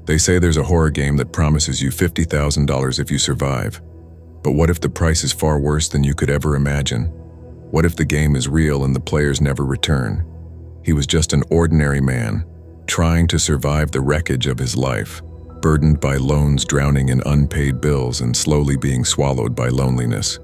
They say there's a horror game that promises you $50,000 if you survive. But what if the price is far worse than you could ever imagine? What if the game is real and the players never return? He was just an ordinary man, trying to survive the wreckage of his life, burdened by loans, drowning in unpaid bills, and slowly being swallowed by loneliness.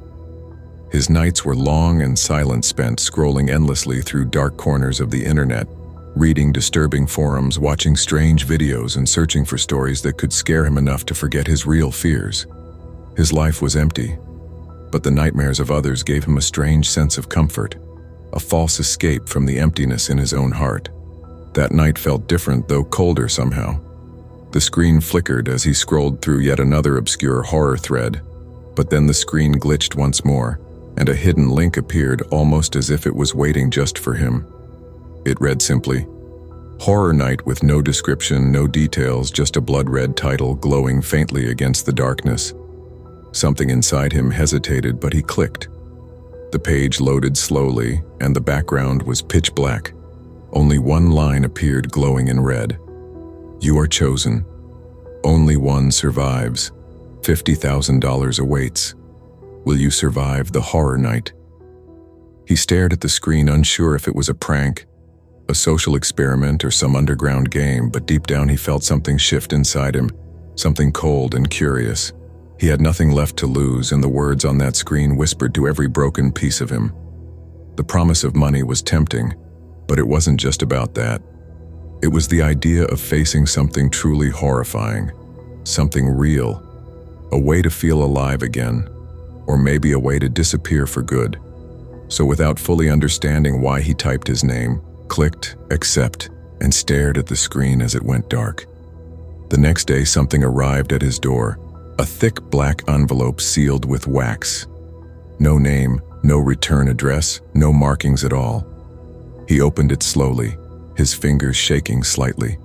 His nights were long and silent, spent scrolling endlessly through dark corners of the internet, reading disturbing forums, watching strange videos, and searching for stories that could scare him enough to forget his real fears. His life was empty, but the nightmares of others gave him a strange sense of comfort, a false escape from the emptiness in his own heart. That night felt different, though colder somehow. The screen flickered as he scrolled through yet another obscure horror thread, but then the screen glitched once more, and a hidden link appeared, almost as if it was waiting just for him. It read simply, "Horror Night," with no description, no details, just a blood-red title glowing faintly against the darkness. Something inside him hesitated, but he clicked. The page loaded slowly, and the background was pitch black. Only one line appeared glowing in red. "You are chosen. Only one survives. $50,000 awaits. Will you survive the horror night?" He stared at the screen, unsure if it was a prank, a social experiment, or some underground game, but deep down he felt something shift inside him, something cold and curious. He had nothing left to lose, and the words on that screen whispered to every broken piece of him. The promise of money was tempting, but it wasn't just about that. It was the idea of facing something truly horrifying, something real, a way to feel alive again, or maybe a way to disappear for good. So without fully understanding why, he typed his name, clicked accept, and stared at the screen as it went dark. The next day, something arrived at his door, a thick black envelope sealed with wax. No name, no return address, no markings at all. He opened it slowly, his fingers shaking slightly.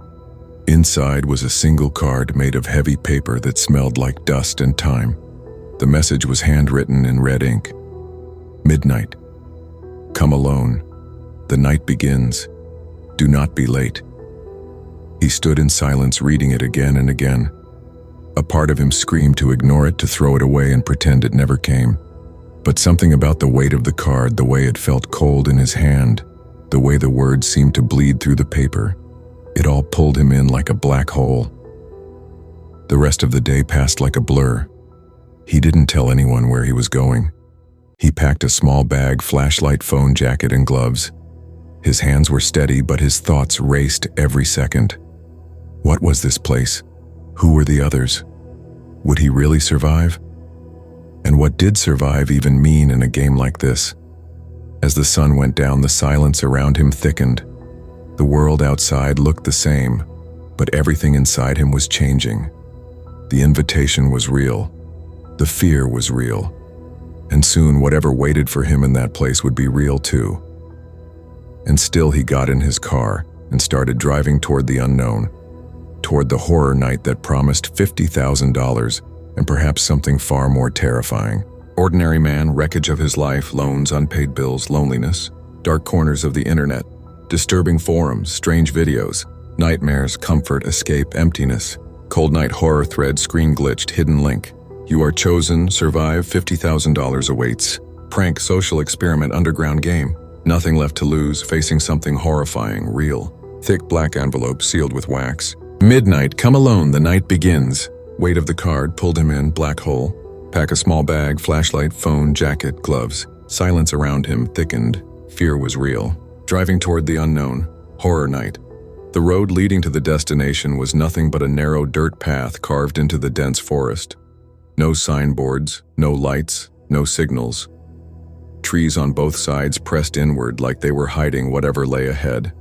Inside was a single card made of heavy paper that smelled like dust and time. The message was handwritten in red ink. "Midnight. Come alone. The night begins. Do not be late." He stood in silence, reading it again and again. A part of him screamed to ignore it, to throw it away and pretend it never came. But something about the weight of the card, the way it felt cold in his hand, the way the words seemed to bleed through the paper, it all pulled him in like a black hole. The rest of the day passed like a blur. He didn't tell anyone where he was going. He packed a small bag, flashlight, phone, jacket, and gloves. His hands were steady, but his thoughts raced every second. What was this place? Who were the others? Would he really survive? And what did survive even mean in a game like this? As the sun went down, the silence around him thickened. The world outside looked the same, but everything inside him was changing. The invitation was real. The fear was real. And soon whatever waited for him in that place would be real too. And still he got in his car and started driving toward the unknown, toward the horror night that promised $50,000 and perhaps something far more terrifying. Ordinary man, wreckage of his life, loans, unpaid bills, loneliness, dark corners of the internet, disturbing forums, strange videos, nightmares, comfort, escape, emptiness, cold night horror thread, screen glitched, hidden link. You are chosen, survive, $50,000 awaits. Prank, social experiment, underground game. Nothing left to lose, facing something horrifying, real. Thick black envelope sealed with wax. Midnight, come alone, the night begins. Weight of the card pulled him in, black hole. Pack a small bag, flashlight, phone, jacket, gloves. Silence around him thickened. Fear was real. Driving toward the unknown. Horror night. The road leading to the destination was nothing but a narrow dirt path carved into the dense forest. No signboards, no lights, no signals. Trees on both sides pressed inward like they were hiding whatever lay ahead.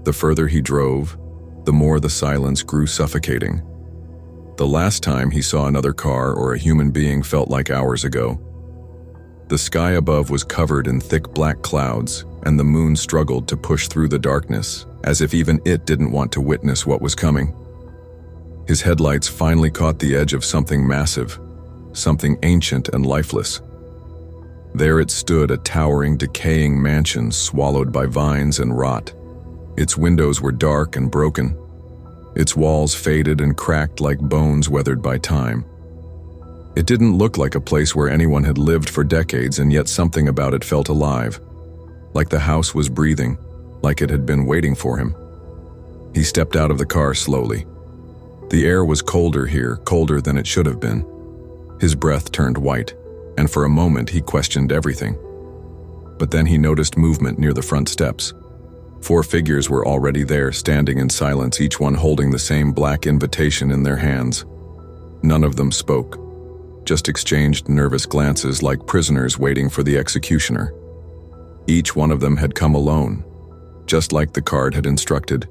The further he drove, the more the silence grew suffocating. The last time he saw another car or a human being felt like hours ago. The sky above was covered in thick black clouds, and the moon struggled to push through the darkness, as if even it didn't want to witness what was coming. His headlights finally caught the edge of something massive, something ancient and lifeless. There it stood, a towering, decaying mansion swallowed by vines and rot. Its windows were dark and broken. its walls faded and cracked like bones weathered by time. It didn't look like a place where anyone had lived for decades, and yet something about it felt alive. Like the house was breathing, like it had been waiting for him. He stepped out of the car slowly. The air was colder here, colder than it should have been. His breath turned white, and for a moment he questioned everything. But then he noticed movement near the front steps. 4 figures were already there, standing in silence, each one holding the same black invitation in their hands. None of them spoke, just exchanged nervous glances like prisoners waiting for the executioner. Each one of them had come alone, just like the card had instructed.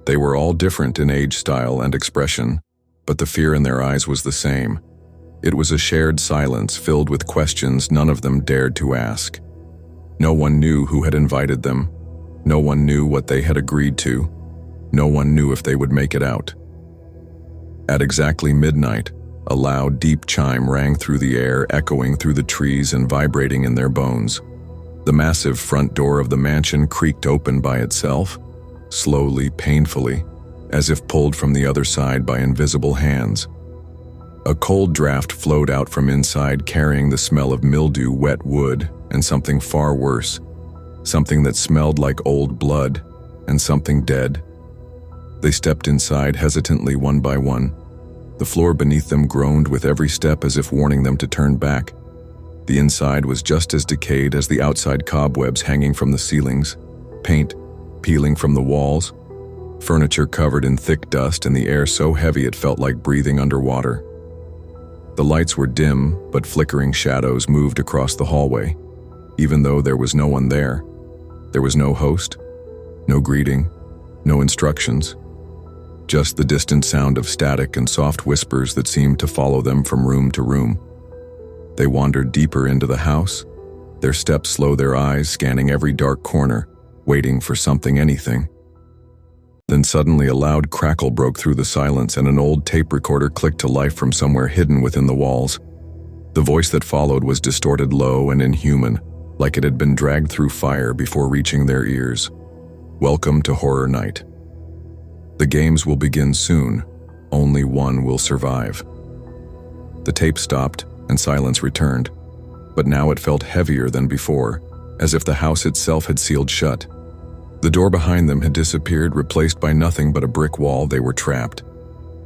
They were all different in age, style, and expression, but the fear in their eyes was the same. It was a shared silence filled with questions none of them dared to ask. No one knew who had invited them. No one knew what they had agreed to. No one knew if they would make it out. At exactly midnight, a loud, deep chime rang through the air, echoing through the trees and vibrating in their bones. The massive front door of the mansion creaked open by itself, slowly, painfully, as if pulled from the other side by invisible hands. A cold draft flowed out from inside, carrying the smell of mildew, wet wood, and something far worse. Something that smelled like old blood, and something dead. They stepped inside hesitantly, one by one. The floor beneath them groaned with every step, as if warning them to turn back. The inside was just as decayed as the outside, cobwebs hanging from the ceilings, paint peeling from the walls, furniture covered in thick dust, and the air so heavy it felt like breathing underwater. The lights were dim, but flickering shadows moved across the hallway. Even though there was no one there, there was no host, no greeting, no instructions, just the distant sound of static and soft whispers that seemed to follow them from room to room. They wandered deeper into the house, their steps slow, their eyes scanning every dark corner, waiting for something, anything. Then suddenly a loud crackle broke through the silence, and an old tape recorder clicked to life from somewhere hidden within the walls. The voice that followed was distorted, low, and inhuman, like it had been dragged through fire before reaching their ears. Welcome to Horror Night. The games will begin soon. Only one will survive. The tape stopped, and silence returned, but now it felt heavier than before, as if the house itself had sealed shut. The door behind them had disappeared, replaced by nothing but a brick wall. They were trapped.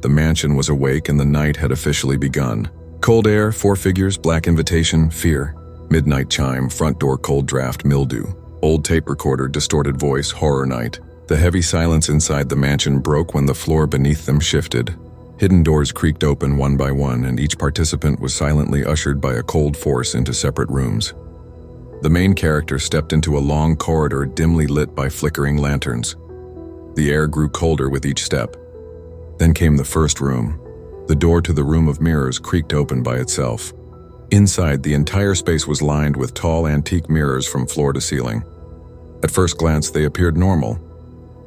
The mansion was awake, and the night had officially begun. Cold air, 4 figures, black invitation, fear. Midnight chime, front door, cold draft, mildew. Old tape recorder, distorted voice, horror night. The heavy silence inside the mansion broke when the floor beneath them shifted. Hidden doors creaked open one by one, and each participant was silently ushered by a cold force into separate rooms. The main character stepped into a long corridor dimly lit by flickering lanterns. The air grew colder with each step. Then came the first room. The door to the room of mirrors creaked open by itself. Inside, the entire space was lined with tall antique mirrors from floor to ceiling. At first glance, they appeared normal.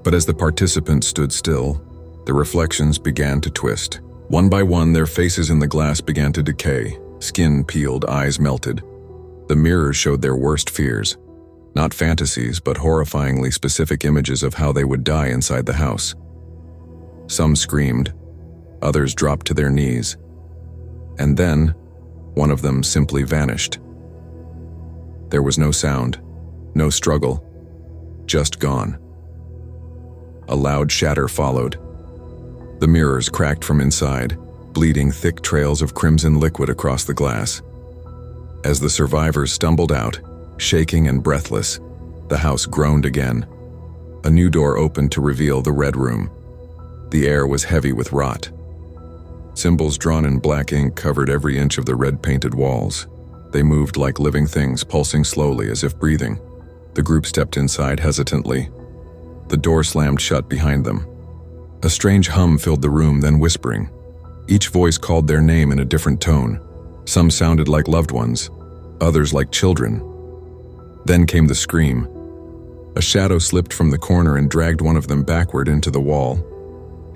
But as the participants stood still, the reflections began to twist. One by one, their faces in the glass began to decay. Skin peeled, eyes melted. The mirrors showed their worst fears. Not fantasies, but horrifyingly specific images of how they would die inside the house. Some screamed. Others dropped to their knees. And then, one of them simply vanished. There was no sound, no struggle, just gone. A loud shatter followed. The mirrors cracked from inside, bleeding thick trails of crimson liquid across the glass. As the survivors stumbled out, shaking and breathless, the house groaned again. A new door opened to reveal the red room. The air was heavy with rot. Symbols drawn in black ink covered every inch of the red-painted walls. They moved like living things, pulsing slowly as if breathing. The group stepped inside hesitantly. The door slammed shut behind them. A strange hum filled the room, then whispering. Each voice called their name in a different tone. Some sounded like loved ones, others like children. Then came the scream. A shadow slipped from the corner and dragged one of them backward into the wall.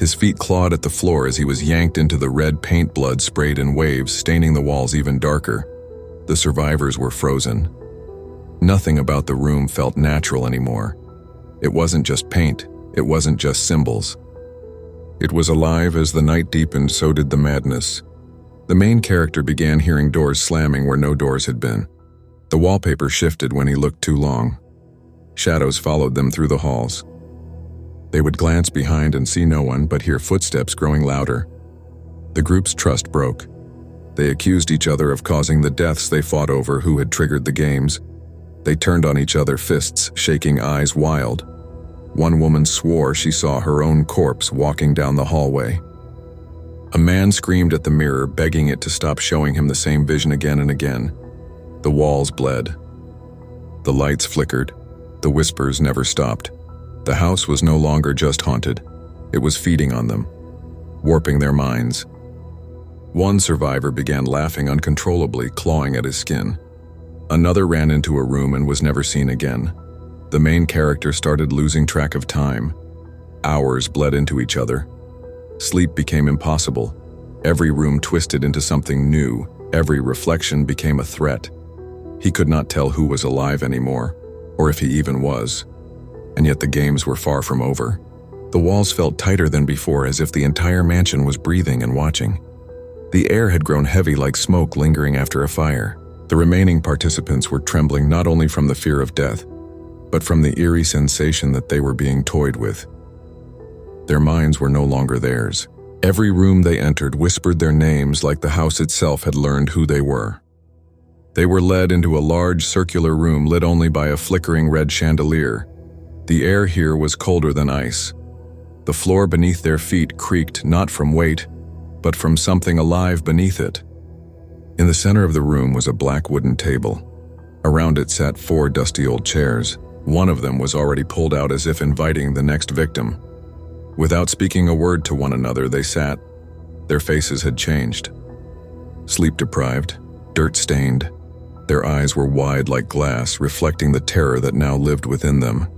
His feet clawed at the floor as he was yanked into the red paint. Blood sprayed in waves, staining the walls even darker. The survivors were frozen. Nothing about the room felt natural anymore. It wasn't just paint. It wasn't just symbols. It was alive. As the night deepened, so did the madness. The main character began hearing doors slamming where no doors had been. The wallpaper shifted when he looked too long. Shadows followed them through the halls. They would glance behind and see no one, but hear footsteps growing louder. The group's trust broke. They accused each other of causing the deaths they fought over. Who had triggered the games? They turned on each other, fists shaking, eyes wild. One woman swore she saw her own corpse walking down the hallway. A man screamed at the mirror, begging it to stop showing him the same vision again and again. The walls bled. The lights flickered. The whispers never stopped. The house was no longer just haunted. It was feeding on them, warping their minds. One survivor began laughing uncontrollably, clawing at his skin. Another ran into a room and was never seen again. The main character started losing track of time. Hours bled into each other. Sleep became impossible. Every room twisted into something new. Every reflection became a threat. He could not tell who was alive anymore, or if he even was. And yet the games were far from over. The walls felt tighter than before, as if the entire mansion was breathing and watching. The air had grown heavy, like smoke lingering after a fire. The remaining participants were trembling, not only from the fear of death, but from the eerie sensation that they were being toyed with. Their minds were no longer theirs. Every room they entered whispered their names, like the house itself had learned who they were. They were led into a large circular room lit only by a flickering red chandelier. The air here was colder than ice. The floor beneath their feet creaked, not from weight, but from something alive beneath it. In the center of the room was a black wooden table. Around it sat 4 dusty old chairs. One of them was already pulled out, as if inviting the next victim. Without speaking a word to one another, they sat. Their faces had changed. Sleep-deprived, dirt-stained. Their eyes were wide like glass, reflecting the terror that now lived within them.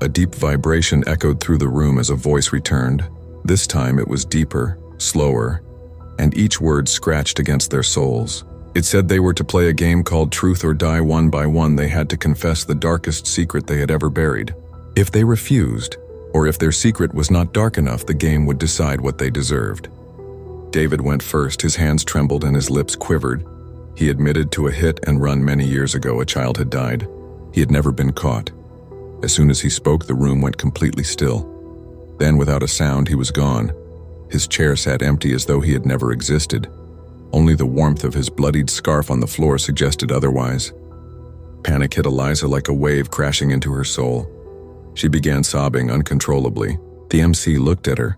A deep vibration echoed through the room as a voice returned. This time it was deeper, slower, and each word scratched against their souls. It said they were to play a game called Truth or Die. One by one, they had to confess the darkest secret they had ever buried. If they refused, or if their secret was not dark enough, the game would decide what they deserved. David went first. His hands trembled and his lips quivered. He admitted to a hit and run many years ago. A child had died. He had never been caught. As soon as he spoke, the room went completely still. Then, without a sound, he was gone. His chair sat empty, as though he had never existed. Only the warmth of his bloodied scarf on the floor suggested otherwise. Panic hit Eliza like a wave, crashing into her soul. She began sobbing uncontrollably. The MC looked at her.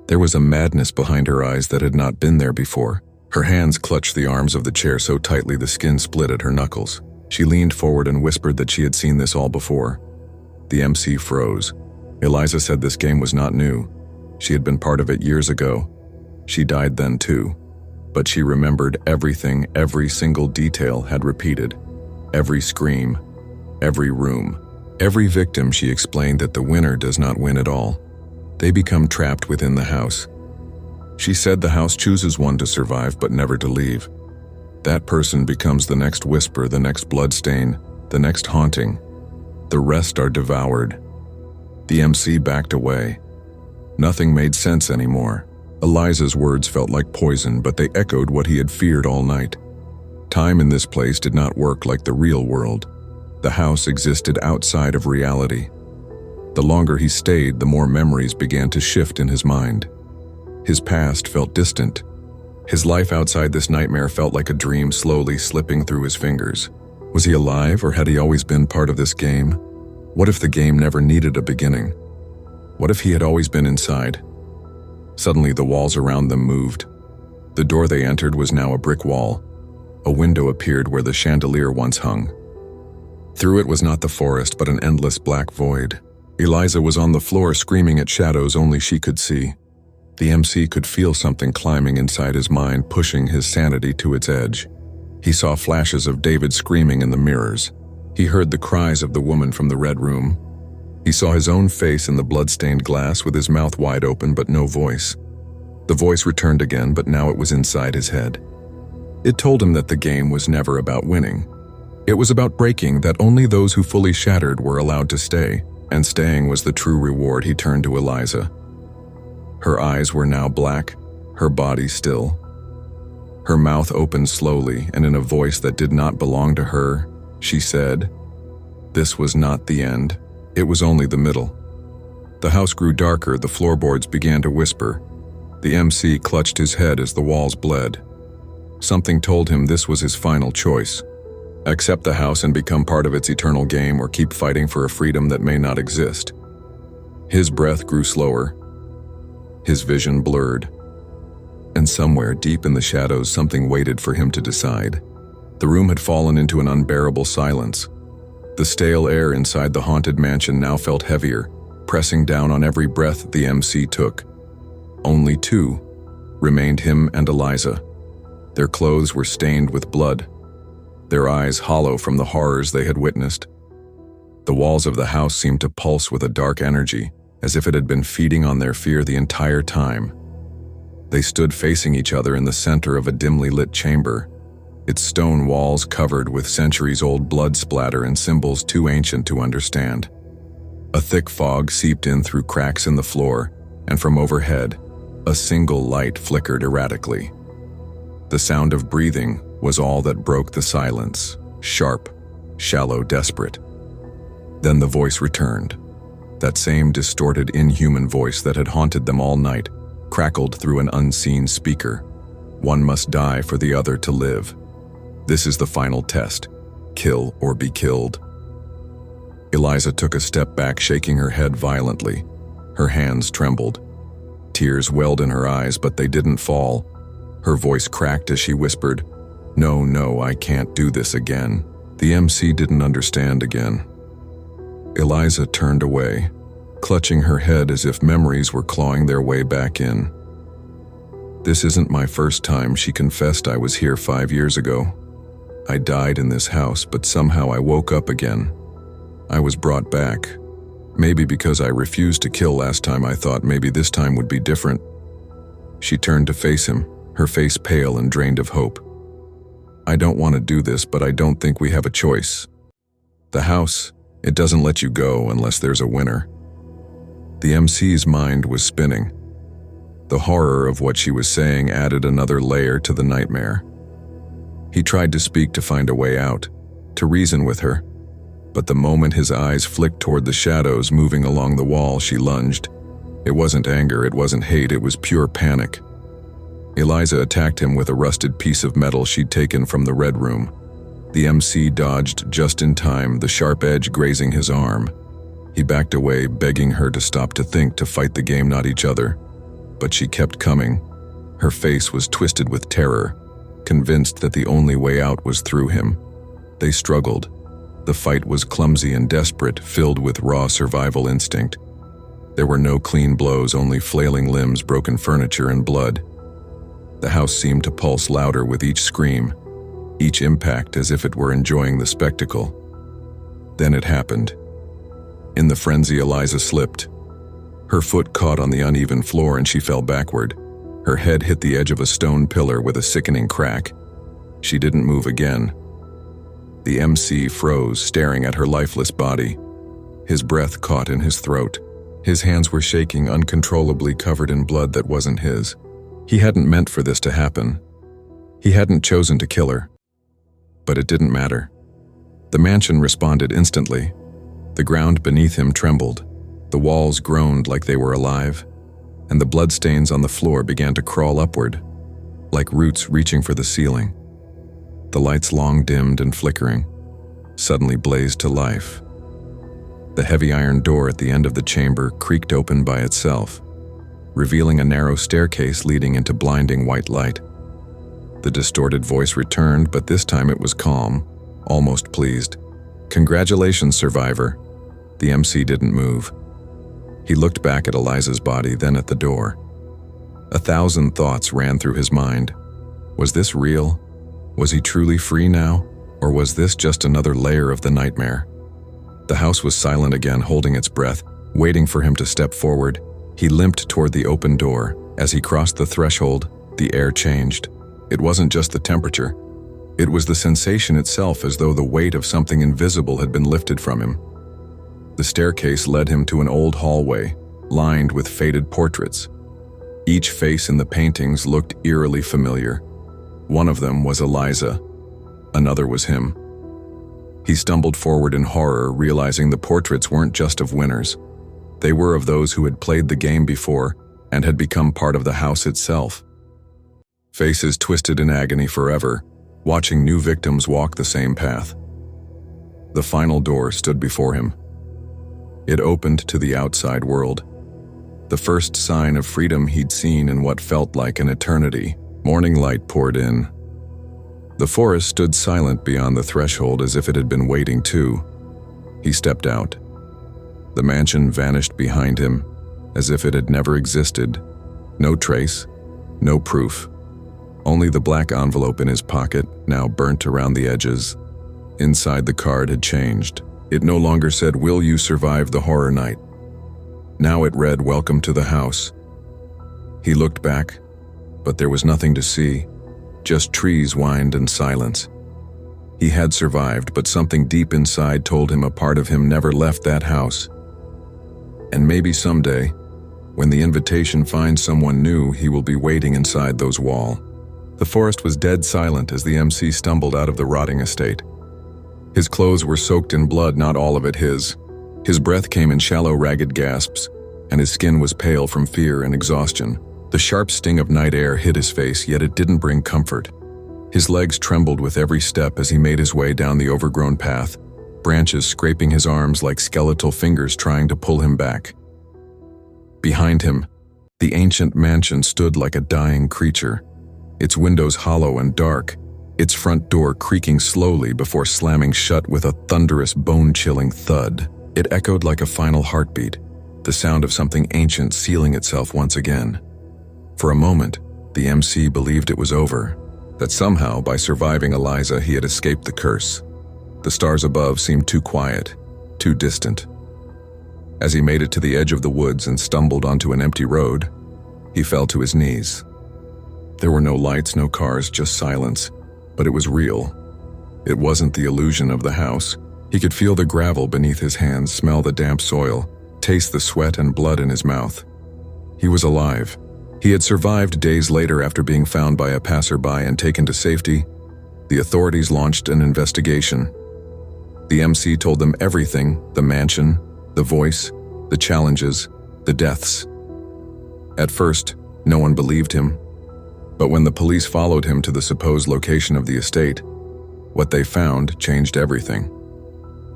There was a madness behind her eyes that had not been there before. Her hands clutched the arms of the chair so tightly the skin split at her knuckles. She leaned forward and whispered that she had seen this all before. The MC froze. Eliza said this game was not new. She had been part of it years ago. She died then too. But she remembered everything. Every single detail had repeated. Every scream, every room, every victim. She explained that the winner does not win at all. They become trapped within the house. She said the house chooses one to survive but never to leave. That person becomes the next whisper, the next bloodstain, the next haunting. The rest are devoured. The MC backed away. Nothing made sense anymore. Eliza's words felt like poison, but they echoed what he had feared all night. Time in this place did not work like the real world. The house existed outside of reality. The longer he stayed, the more memories began to shift in his mind. His past felt distant. His life outside this nightmare felt like a dream slowly slipping through his fingers. Was he alive, or had he always been part of this game? What if the game never needed a beginning? What if he had always been inside? Suddenly, the walls around them moved. The door they entered was now a brick wall. A window appeared where the chandelier once hung. Through it was not the forest, but an endless black void. Eliza was on the floor, screaming at shadows only she could see. The MC could feel something climbing inside his mind, pushing his sanity to its edge. He saw flashes of David screaming in the mirrors. He heard the cries of the woman from the red room. He saw his own face in the blood-stained glass, with his mouth wide open but no voice. The voice returned again, but now it was inside his head. It told him that the game was never about winning. It was about breaking, that only those who fully shattered were allowed to stay, and staying was the true reward. He turned to Eliza. Her eyes were now black, her body still. Her mouth opened slowly, and in a voice that did not belong to her, she said, "This was not the end. It was only the middle." The house grew darker, the floorboards began to whisper. The MC clutched his head as the walls bled. Something told him this was his final choice. Accept the house and become part of its eternal game, or keep fighting for a freedom that may not exist. His breath grew slower. His vision blurred. And somewhere deep in the shadows, something waited for him to decide. The room had fallen into an unbearable silence. The stale air inside the haunted mansion now felt heavier, pressing down on every breath the MC took. Only two remained, him and Eliza. Their clothes were stained with blood, their eyes hollow from the horrors they had witnessed. The walls of the house seemed to pulse with a dark energy, as if it had been feeding on their fear the entire time. They stood facing each other in the center of a dimly lit chamber, its stone walls covered with centuries-old blood splatter and symbols too ancient to understand. A thick fog seeped in through cracks in the floor, and from overhead, a single light flickered erratically. The sound of breathing was all that broke the silence, sharp, shallow, desperate. Then the voice returned. That same distorted, inhuman voice that had haunted them all night crackled through an unseen speaker. One must die for the other to live. This is the final test. Kill or be killed. Eliza took a step back, shaking her head violently. Her hands trembled. Tears welled in her eyes, but they didn't fall. Her voice cracked as she whispered, No, I can't do this again." The MC didn't understand again. Eliza turned away, clutching her head as if memories were clawing their way back in. "This isn't my first time," she confessed. "I was here 5 years ago. I died in this house, but somehow I woke up again. I was brought back. Maybe because I refused to kill last time, I thought maybe this time would be different." She turned to face him, her face pale and drained of hope. "I don't want to do this, but I don't think we have a choice. The house, it doesn't let you go unless there's a winner." The MC's mind was spinning. The horror of what she was saying added another layer to the nightmare. He tried to speak, to find a way out, to reason with her, but the moment his eyes flicked toward the shadows moving along the wall, she lunged. It wasn't anger, it wasn't hate, it was pure panic. Eliza attacked him with a rusted piece of metal she'd taken from the red room. The MC dodged just in time, the sharp edge grazing his arm. He backed away, begging her to stop, to think, to fight the game, not each other. But she kept coming. Her face was twisted with terror, convinced that the only way out was through him. They struggled. The fight was clumsy and desperate, filled with raw survival instinct. There were no clean blows, only flailing limbs, broken furniture, and blood. The house seemed to pulse louder with each scream, each impact, as if it were enjoying the spectacle. Then it happened. In the frenzy, Eliza slipped. Her foot caught on the uneven floor and she fell backward. Her head hit the edge of a stone pillar with a sickening crack. She didn't move again. The MC froze, staring at her lifeless body. His breath caught in his throat. His hands were shaking, uncontrollably, covered in blood that wasn't his. He hadn't meant for this to happen. He hadn't chosen to kill her. But it didn't matter. The mansion responded instantly. The ground beneath him trembled. The walls groaned like they were alive, and the bloodstains on the floor began to crawl upward, like roots reaching for the ceiling. The lights, long dimmed and flickering, suddenly blazed to life. The heavy iron door at the end of the chamber creaked open by itself, revealing a narrow staircase leading into blinding white light. The distorted voice returned, but this time it was calm, almost pleased. "Congratulations, survivor." The MC didn't move. He looked back at Eliza's body, then at the door. 1,000 thoughts ran through his mind. Was this real? Was he truly free now? Or was this just another layer of the nightmare? The house was silent again, holding its breath, waiting for him to step forward. He limped toward the open door. As he crossed the threshold, the air changed. It wasn't just the temperature. It was the sensation itself, as though the weight of something invisible had been lifted from him. The staircase led him to an old hallway, lined with faded portraits. Each face in the paintings looked eerily familiar. One of them was Eliza. Another was him. He stumbled forward in horror, realizing the portraits weren't just of winners. They were of those who had played the game before and had become part of the house itself. Faces twisted in agony forever, watching new victims walk the same path. The final door stood before him. It opened to the outside world. The first sign of freedom he'd seen in what felt like an eternity. Morning light poured in. The forest stood silent beyond the threshold as if it had been waiting too. He stepped out. The mansion vanished behind him, as if it had never existed. No trace, no proof. Only the black envelope in his pocket, now burnt around the edges. Inside, the card had changed. It no longer said, "Will you survive the horror night?" Now it read, "Welcome to the house." He looked back, but there was nothing to see, just trees whined and silence. He had survived, but something deep inside told him a part of him never left that house. And maybe someday, when the invitation finds someone new, he will be waiting inside those walls. The forest was dead silent as the MC stumbled out of the rotting estate. His clothes were soaked in blood, not all of it his. His breath came in shallow, ragged gasps, and his skin was pale from fear and exhaustion. The sharp sting of night air hit his face, yet it didn't bring comfort. His legs trembled with every step as he made his way down the overgrown path, branches scraping his arms like skeletal fingers trying to pull him back. Behind him, the ancient mansion stood like a dying creature, its windows hollow and dark, its front door creaking slowly before slamming shut with a thunderous, bone-chilling thud. It echoed like a final heartbeat, the sound of something ancient sealing itself once again. For a moment, the MC believed it was over, that somehow, by surviving Eliza, he had escaped the curse. The stars above seemed too quiet, too distant. As he made it to the edge of the woods and stumbled onto an empty road, he fell to his knees. There were no lights, no cars, just silence, but it was real. It wasn't the illusion of the house. He could feel the gravel beneath his hands, smell the damp soil, taste the sweat and blood in his mouth. He was alive. He had survived. Days later, after being found by a passerby and taken to safety, the authorities launched an investigation. The MC told them everything: the mansion, the voice, the challenges, the deaths. At first, no one believed him. But when the police followed him to the supposed location of the estate, what they found changed everything.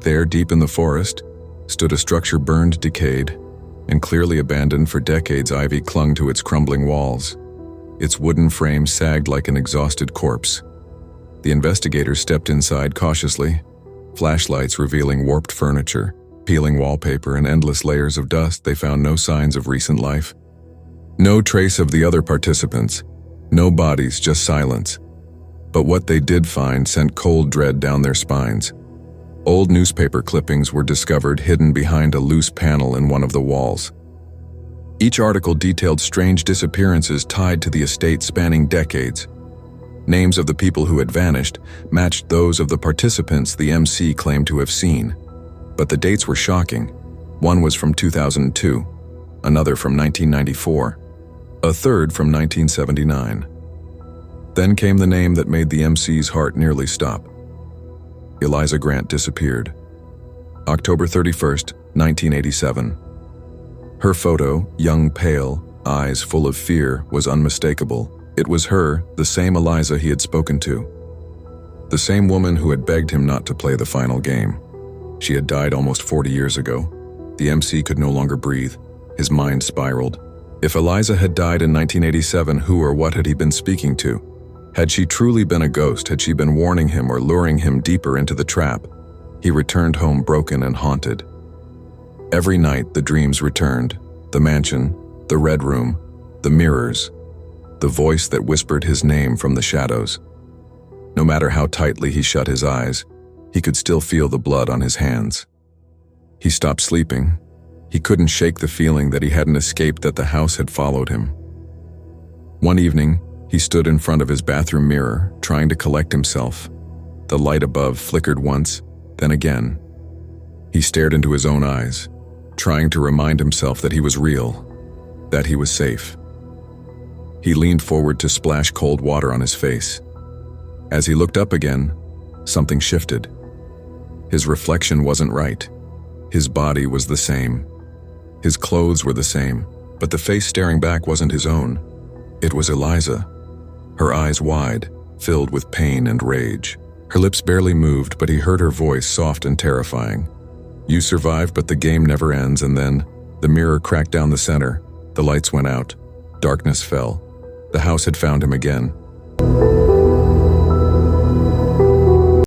There, deep in the forest, stood a structure burned, decayed, and clearly abandoned for decades. Ivy clung to its crumbling walls. Its wooden frame sagged like an exhausted corpse. The investigators stepped inside cautiously, flashlights revealing warped furniture, peeling wallpaper, and endless layers of dust. They found no signs of recent life. No trace of the other participants. No bodies, just silence. But what they did find sent cold dread down their spines. Old newspaper clippings were discovered hidden behind a loose panel in one of the walls. Each article detailed strange disappearances tied to the estate spanning decades. Names of the people who had vanished matched those of the participants the MC claimed to have seen. But the dates were shocking. One was from 2002, another from 1994, a third from 1979. Then came the name that made the MC's heart nearly stop. Eliza Grant disappeared. October 31st, 1987. Her photo, young, pale, eyes full of fear, was unmistakable. It was her, the same Eliza he had spoken to. The same woman who had begged him not to play the final game. She had died almost 40 years ago. The MC could no longer breathe. His mind spiraled. If Eliza had died in 1987, who or what had he been speaking to? Had she truly been a ghost? Had she been warning him or luring him deeper into the trap? He returned home broken and haunted. Every night the dreams returned. The mansion, the red room, the mirrors, the voice that whispered his name from the shadows. No matter how tightly he shut his eyes, he could still feel the blood on his hands. He stopped sleeping. He couldn't shake the feeling that he hadn't escaped, that the house had followed him. One evening, he stood in front of his bathroom mirror, trying to collect himself. The light above flickered once, then again. He stared into his own eyes, trying to remind himself that he was real, that he was safe. He leaned forward to splash cold water on his face. As he looked up again, something shifted. His reflection wasn't right. His body was the same. His clothes were the same, but the face staring back wasn't his own. It was Eliza. Her eyes wide, filled with pain and rage. Her lips barely moved, but he heard her voice, soft and terrifying. "You survived, but the game never ends." And then, the mirror cracked down the center. The lights went out. Darkness fell. The house had found him again.